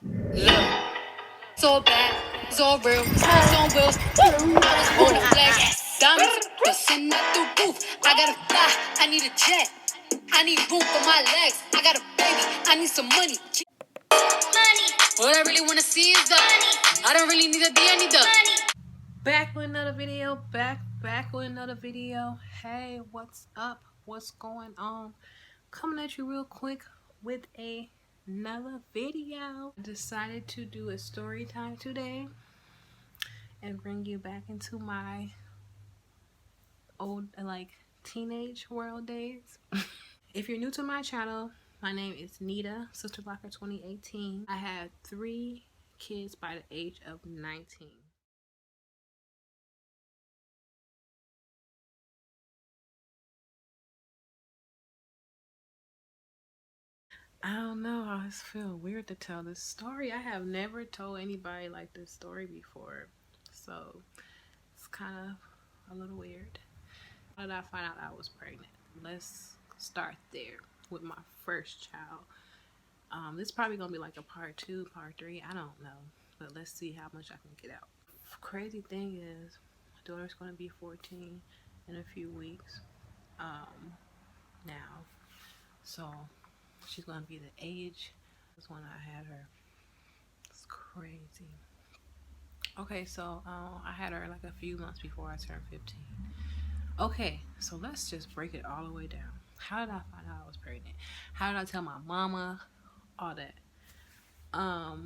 Look, so bad, so real, smells on wheels. I was born to flex, diamonds busting out the roof. I gotta fly, I need a jet. I need room for my legs. I got a baby, I need some money. Money. What I really wanna see is the money. I don't really need a D, I need the money. Back with another video. Back with another video. Hey, what's up? What's going on? Coming at you real quick with another video. I decided to do a story time today and bring you back into my old teenage world days. If you're new to my channel, my name is Nita, Sisterlocker 2018. I have 3 kids by the age of 19. I don't know, I just feel weird to tell this story. I have never told anybody like this story before, so it's kind of a little weird. How did I find out I was pregnant? Let's start there with my first child. This is probably gonna be like a part 2, part 3, I don't know, but let's see how much I can get out. Crazy thing is, my daughter's gonna be 14 in a few weeks now, so she's gonna be the age was when I had her. It's crazy. Okay, so I had her like a few months before I turned 15. Okay, so let's just break it all the way down. How did I find out I was pregnant? How did I tell my mama? All that. I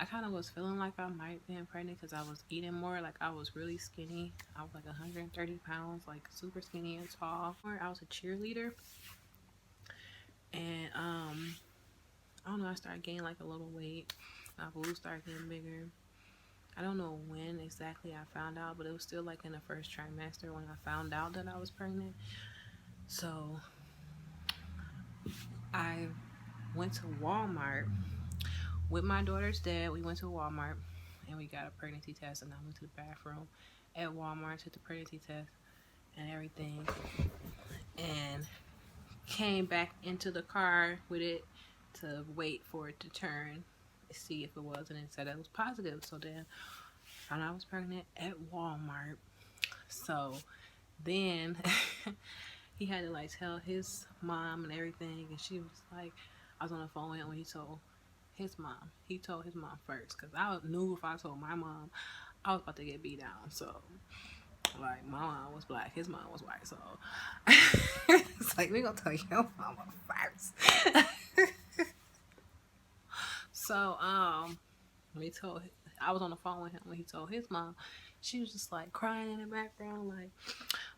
kind of was feeling like I might have been pregnant because I was eating more. Like, I was really skinny. I was like 130 pounds, like super skinny and tall. I was a cheerleader. And I don't know, I started gaining like a little weight. My boobs started getting bigger. I don't know when exactly I found out, but it was still like in the first trimester when I found out that I was pregnant. So I went to Walmart with my daughter's dad. We went to Walmart and we got a pregnancy test, and I went to the bathroom at Walmart, took the pregnancy test and everything, and came back into the car with it to wait for it to turn, see if it was, and it said it was positive. So then I found out I was pregnant at Walmart. So then he had to like tell his mom and everything, and she was like, I was on the phone with him when he told his mom. He told his mom first, because I knew if I told my mom, I was about to get beat down. So like, my mom was black, his mom was white, so it's like, we gonna tell your mama first. So when he told, I was on the phone with him when he told his mom. She was just like crying in the background, like,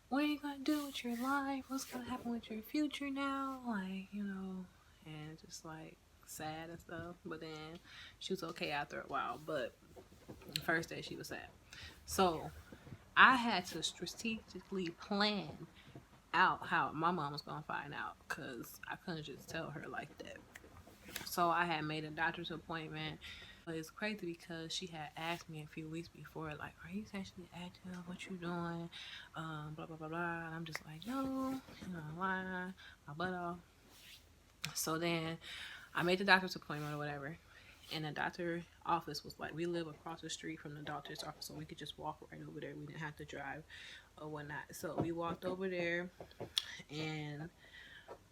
what are you gonna do with your life? What's gonna happen with your future now? Like, you know, and just like sad and stuff. But then she was okay after a while. But the first day she was sad. So I had to strategically plan out how my mom was gonna find out, because I couldn't just tell her like that. So I had made a doctor's appointment. It's crazy because she had asked me a few weeks before, like, are you sexually active? What you doing? Blah, blah, blah, blah. And I'm just like, no, you know, lying my butt off. So then I made the doctor's appointment or whatever. And the doctor office was like, we live across the street from the doctor's office, so we could just walk right over there. We didn't have to drive or whatnot. So we walked over there, and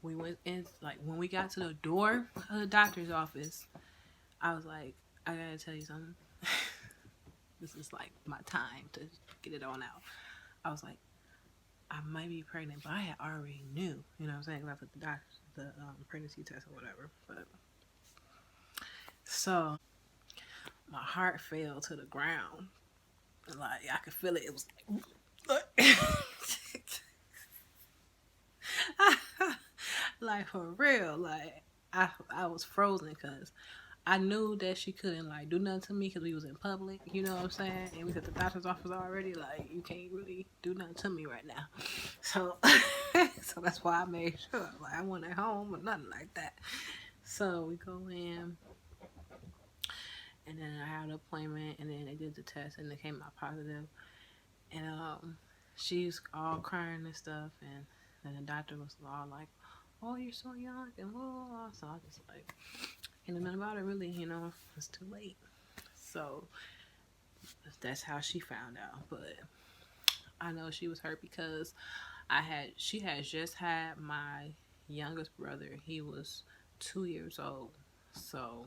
we went in. Like, when we got to the door of the doctor's office, I was like, I gotta tell you something. This is like my time to get it on out. I was like, I might be pregnant, but I had already knew, you know what I'm saying? 'Cause I took the doctor, the pregnancy test or whatever. But so my heart fell to the ground. Like, I could feel it. It was like, like for real. Like, I was frozen because I knew that she couldn't like do nothing to me because we was in public, you know what I'm saying? And we was at the doctor's office already. Like, you can't really do nothing to me right now. So, so that's why I made sure. Like, I wasn't at home or nothing like that. So we go in, and then I had an appointment, and then they did the test, and it came out positive. And she's all crying and stuff, and then the doctor was all like, "Oh, you're so young," and blah, blah, blah. So I was just like, And nothing about it really, you know, it's too late. So that's how she found out. But I know she was hurt because she had just had my youngest brother. He was 2 years old. So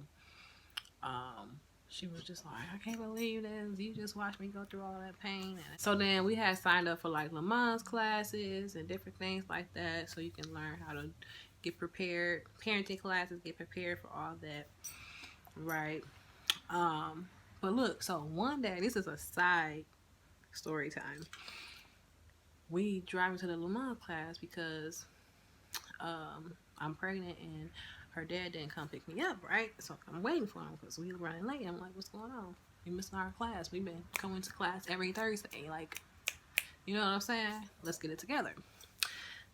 um she was just like, I can't believe this. You just watched me go through all that pain. And so then we had signed up for like Lamont's classes and different things like that, so you can learn how to get prepared. Parenting classes, get prepared for all that, right? But look, so one day, this is a side story time. We driving to the Lamont class because I'm pregnant and her dad didn't come pick me up, right? So I'm waiting for him because we were running late. I'm like, what's going on? We missing our class. We've been coming to class every Thursday. Like, you know what I'm saying? Let's get it together.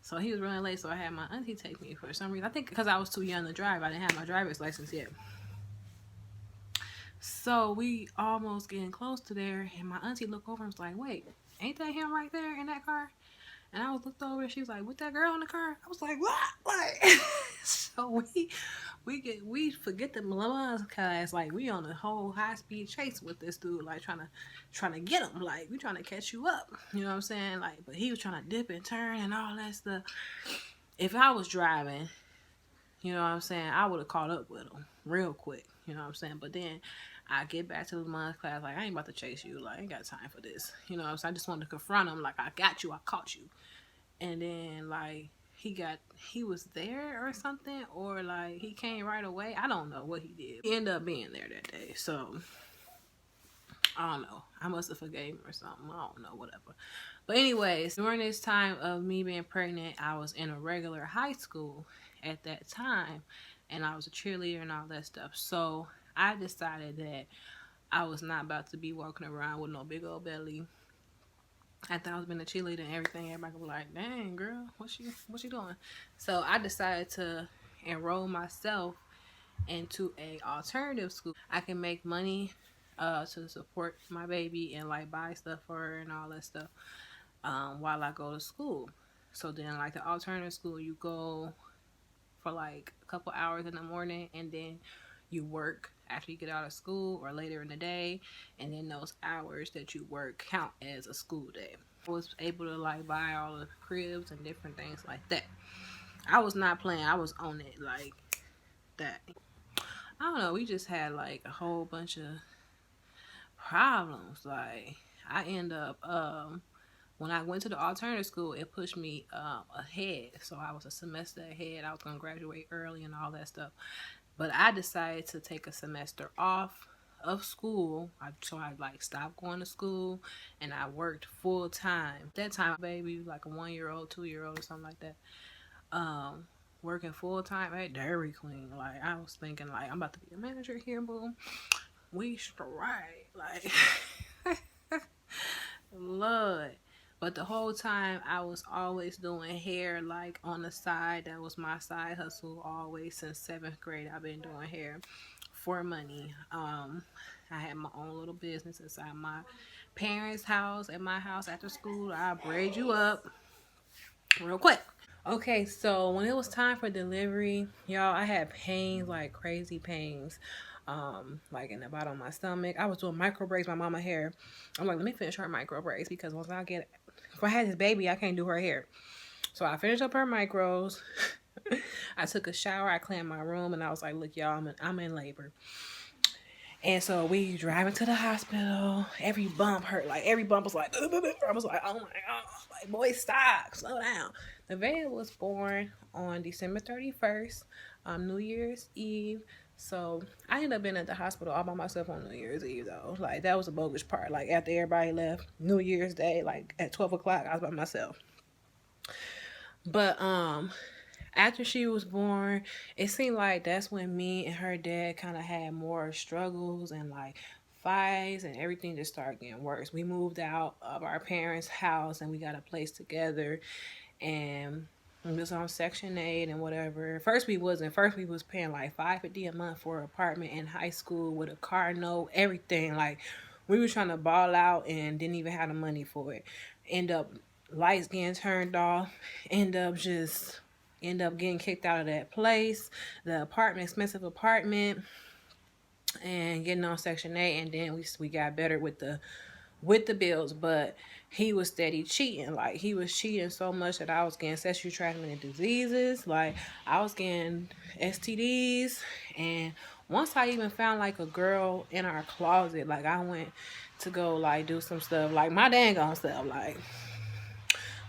So he was running late, so I had my auntie take me for some reason. I think because I was too young to drive. I didn't have my driver's license yet. So we almost getting close to there, and my auntie looked over and was like, wait, ain't that him right there in that car? And I was looked over and she was like, with that girl in the car? I was like, what? Like, so we forget the Milan's class. Like, we on a whole high speed chase with this dude, like trying to get him. Like, we trying to catch you up. You know what I'm saying? Like, but he was trying to dip and turn and all that stuff. If I was driving, you know what I'm saying, I would have caught up with him real quick. You know what I'm saying? But then I get back to the mom's class, like, I ain't about to chase you. Like, I ain't got time for this. You know what I'm saying? I just wanted to confront him, like, I got you, I caught you. And then, like, he was there or something, or, like, he came right away. I don't know what he did. He ended up being there that day, so I don't know. I must have forgave him or something. I don't know, whatever. But anyways, during this time of me being pregnant, I was in a regular high school at that time, and I was a cheerleader and all that stuff. So I decided that I was not about to be walking around with no big old belly. After I was being a cheerleader and everything, everybody was like, dang, girl, what she doing? So I decided to enroll myself into a alternative school. I can make money to support my baby and like buy stuff for her and all that stuff while I go to school. So then, like, the alternative school, you go for like a couple hours in the morning, and then you work after you get out of school or later in the day, and then those hours that you work count as a school day. I was able to like buy all the cribs and different things like that. I was not playing. I was on it like that. I don't know. We just had like a whole bunch of problems. Like, I end up when I went to the alternative school, it pushed me ahead. So I was a semester ahead. I was going to graduate early and all that stuff. But I decided to take a semester off of school. So I like stopped going to school and I worked full time. At that time, baby, like a 1-year-old, 2-year-old or something like that. Working full time at Dairy Queen. Like, I was thinking like, I'm about to be a manager here, boom. We straight. Like, Lord. But the whole time I was always doing hair, like, on the side. That was my side hustle always since 7th grade. I've been doing hair for money. I had my own little business inside my parents' house. At my house after school, I'll braid you up real quick. Okay, so when it was time for delivery, y'all, I had pains, like crazy pains. Like in the bottom of my stomach. I was doing micro braids my mama hair. I'm like, let me finish her micro braids because once if I had this baby, I can't do her hair. So I finished up her micros. I took a shower. I cleaned my room, and I was like, look, y'all, I'm in labor. And so we driving to the hospital. Every bump hurt. Like, every bump was like, I was like, oh my God. Like, boy, stop. Slow down. The baby was born on December 31st, New Year's Eve. So I ended up being at the hospital all by myself on New Year's Eve, though. Like, that was a bogus part. Like, after everybody left, New Year's Day, like, at 12 o'clock, I was by myself. But, after she was born, it seemed like that's when me and her dad kind of had more struggles and like fights, and everything just started getting worse. We moved out of our parents' house and we got a place together, and we was on Section 8 and whatever. First we was paying like $550 a month for an apartment in high school with a car note, everything. Like, we were trying to ball out and didn't even have the money for it. End up lights getting turned off. End up just End up getting kicked out of that place, the apartment, expensive apartment, and getting on Section 8. And then we got better with the bills, but he was steady cheating. Like, he was cheating so much that I was getting sexually transmitted diseases. Like, I was getting STDs. And once I even found like a girl in our closet, like I went to go like do some stuff, like my dang on stuff, like,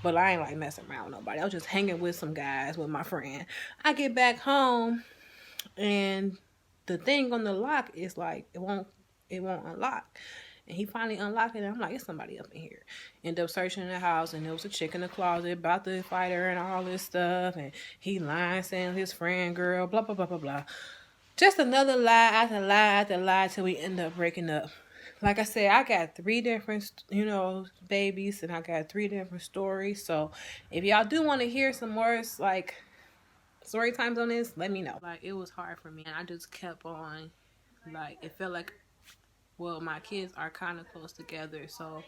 but I ain't like messing around with nobody. I was just hanging with some guys with my friend. I get back home and the thing on the lock is like it won't unlock. And he finally unlocked it, and I'm like, it's somebody up in here. End up searching in the house, and there was a chick in the closet about to fight her and all this stuff. And he lying, saying his friend girl, blah, blah, blah, blah, blah. Just another lie after lie after lie till we end up breaking up. Like I said, I got 3 different, babies, and I got 3 different stories. So if y'all do want to hear some more, like, story times on this, let me know. Like, it was hard for me, and I just kept on, like, it felt like, well, my kids are kind of close together, so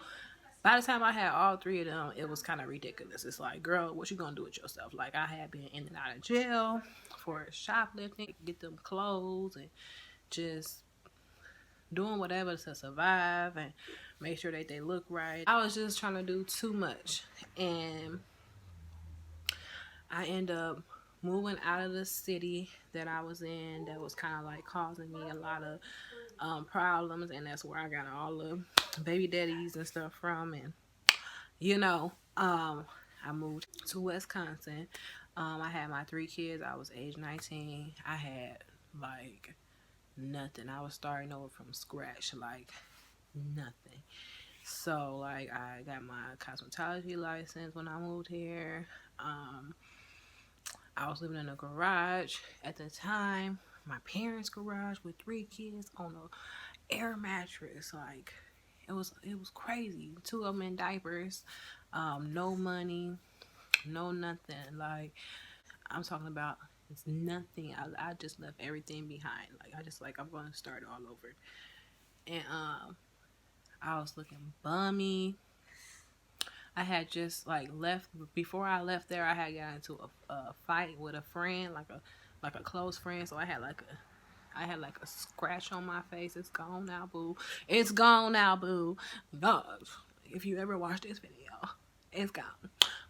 by the time I had all 3 of them, it was kind of ridiculous. It's like, girl, what you gonna do with yourself? Like, I had been in and out of jail for shoplifting, get them clothes, and just doing whatever to survive and make sure that they look right. I was just trying to do too much, and I end up moving out of the city that I was in that was kind of like causing me a lot of problems, and that's where I got all the baby daddies and stuff from. And I moved to Wisconsin. I had my 3 kids. I was age 19. I had like nothing. I was starting over from scratch, like nothing. So like I got my cosmetology license when I moved here. I was living in a garage at the time, my parents' garage with 3 kids on a air mattress. Like, it was crazy. 2 of them in diapers, no money, no nothing. Like, I'm talking about, it's nothing. I just left everything behind. Like, I'm going to start all over. And I was looking bummy. I had just like left. Before I left there, I had got into a fight with a friend, like a close friend. So I had like a scratch on my face. It's gone now, boo. It's gone now, boo. God, if you ever watch this video, it's gone.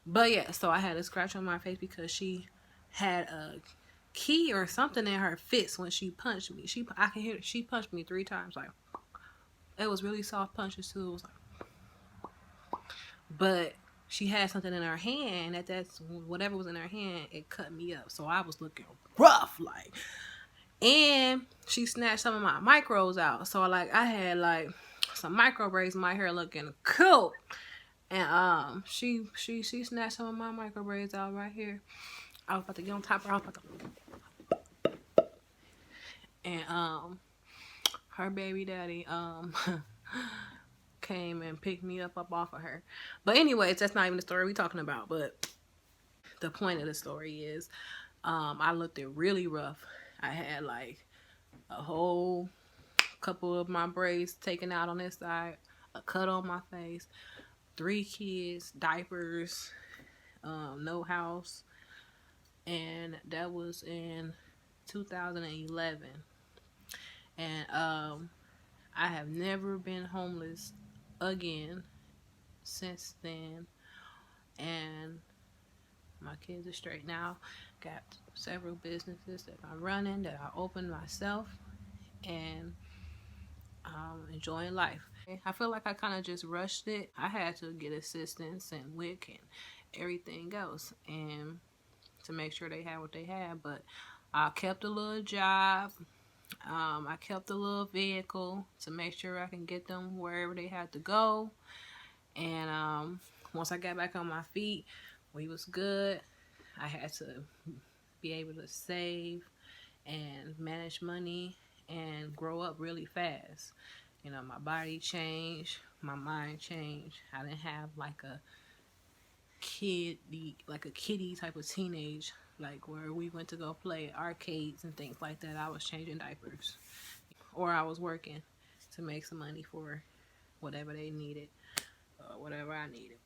But yeah, so I had a scratch on my face because she had a key or something in her fist when she punched me. I can hear she punched me 3 times. Like, it was really soft punches too. It was like, but she had something in her hand that's whatever was in her hand, it cut me up. So I was looking rough, like, and she snatched some of my micros out. So like I had like some micro braids in my hair looking cool. And she snatched some of my micro braids out right here. I was about to get on top of her. I was about to, and her baby daddy came and picked me up off of her. But anyways, that's not even the story we're talking about. But the point of the story is, I looked it really rough. I had like a whole couple of my braids taken out on this side, a cut on my face, 3 kids, diapers, no house, and that was in 2011. And I have never been homeless again since then, and my kids are straight now. Got several businesses that I'm running, that I opened myself, and I'm enjoying life. I feel like I kind of just rushed it. I had to get assistance and WIC and everything else, and to make sure they had what they had. But I kept a little job. I kept a little vehicle to make sure I can get them wherever they had to go. And once I got back on my feet, we was good. I had to be able to save and manage money and grow up really fast. My body changed, my mind changed. I didn't have like a kiddie type of teenage, like where we went to go play arcades and things like that. I was changing diapers, or I was working to make some money for whatever they needed, or whatever I needed.